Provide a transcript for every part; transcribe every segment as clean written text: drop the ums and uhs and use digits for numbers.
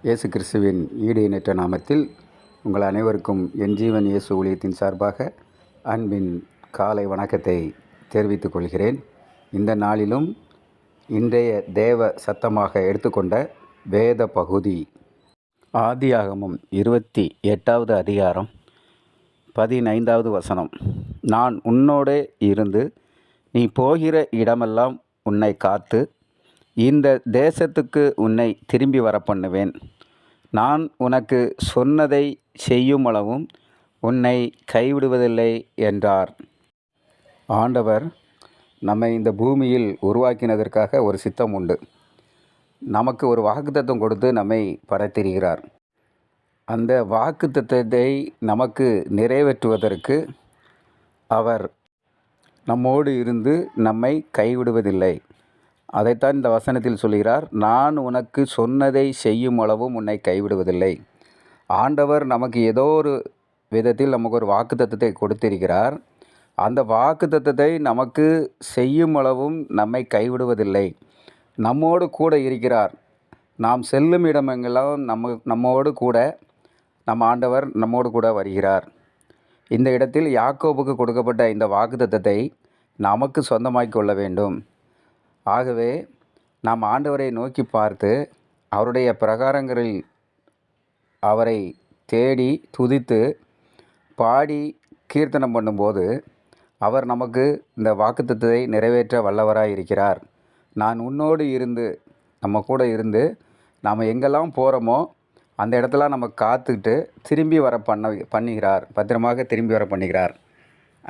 இயேசு கிறிஸ்துவின் ஈடு இணைற்ற நாமத்தில் உங்கள் அனைவருக்கும் என் ஜீவன் இயேசு ஊழியத்தின் சார்பாக அன்பின் காலை வணக்கத்தை தெரிவித்துக் கொள்கிறேன். இந்த நாளிலும் இன்றைய தேவ சத்தமாக எடுத்துக்கொண்ட வேத பகுதி ஆதியாகமம் 28வது அதிகாரம் 15வது வசனம். நான் உன்னோடே இருந்து நீ போகிற இடமெல்லாம் உன்னை காத்து இந்த தேசத்துக்கு உன்னை திரும்பி வர பண்ணுவேன். நான் உனக்கு சொன்னதை செய்யும் அளவும் உன்னை கைவிடுவதில்லை என்றார். ஆண்டவர் நம்மை இந்த பூமியில் உருவாக்கினதற்காக ஒரு சித்தம் உண்டு. நமக்கு ஒரு வாக்குத்தத்தம் கொடுத்து நம்மை படைத்திருக்கிறார். அந்த வாக்குத்தத்தத்தை நமக்கு நிறைவேற்றுவதற்கு அவர் நம்மோடு இருந்து நம்மை கைவிடுவதில்லை. அதைத்தான் இந்த வசனத்தில் சொல்கிறார். நான் உனக்கு சொன்னதை செய்யும் அளவும் உன்னை கைவிடுவதில்லை. ஆண்டவர் நமக்கு ஏதோ ஒரு விதத்தில் நமக்கு ஒரு வாக்குத்தத்தத்தை கொடுத்திருக்கிறார். அந்த வாக்குத்தத்தத்தை நமக்கு செய்யும் அளவும் நம்மை கைவிடுவதில்லை. நம்மோடு கூட இருக்கிறார். நாம் செல்லும் இடமெங்கெல்லாம் நம்மோடு கூட நம் ஆண்டவர் நம்மோடு கூட வருகிறார். இந்த இடத்தில் யாக்கோபுக்கு கொடுக்கப்பட்ட இந்த வாக்குத்தத்தத்தை நமக்கு சொந்தமாக்கி கொள்ள வேண்டும். ஆகவே நாம் ஆண்டவரை நோக்கி பார்த்து அவருடைய பிரகாரங்களில் அவரை தேடி துதித்து பாடி கீர்த்தனம் பண்ணும்போது அவர் நமக்கு இந்த வாக்குத்தத்தத்தை நிறைவேற்ற வல்லவராய் இருக்கிறார். நான் உன்னோடு இருந்து நம்ம கூட இருந்து நாம் எங்கெல்லாம் போகிறோமோ அந்த இடத்துல நம்ம காத்துக்கிட்டு திரும்பி வர பண்ணுகிறார். பத்திரமாக திரும்பி வர பண்ணுகிறார்.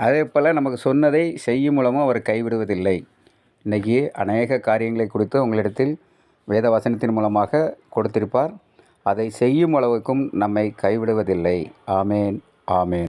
அதே போல் நமக்கு சொன்னதை செய்யும் மூலமும் அவர் கைவிடுவதில்லை. இன்றைக்கி அநேக காரியங்களை கொடுத்து உங்களிடத்தில் வேத வசனத்தின் மூலமாக கொடுத்திருப்பார். அதை செய்யும் அளவுக்கும் நம்மை கைவிடுவதில்லை. ஆமேன், ஆமேன்.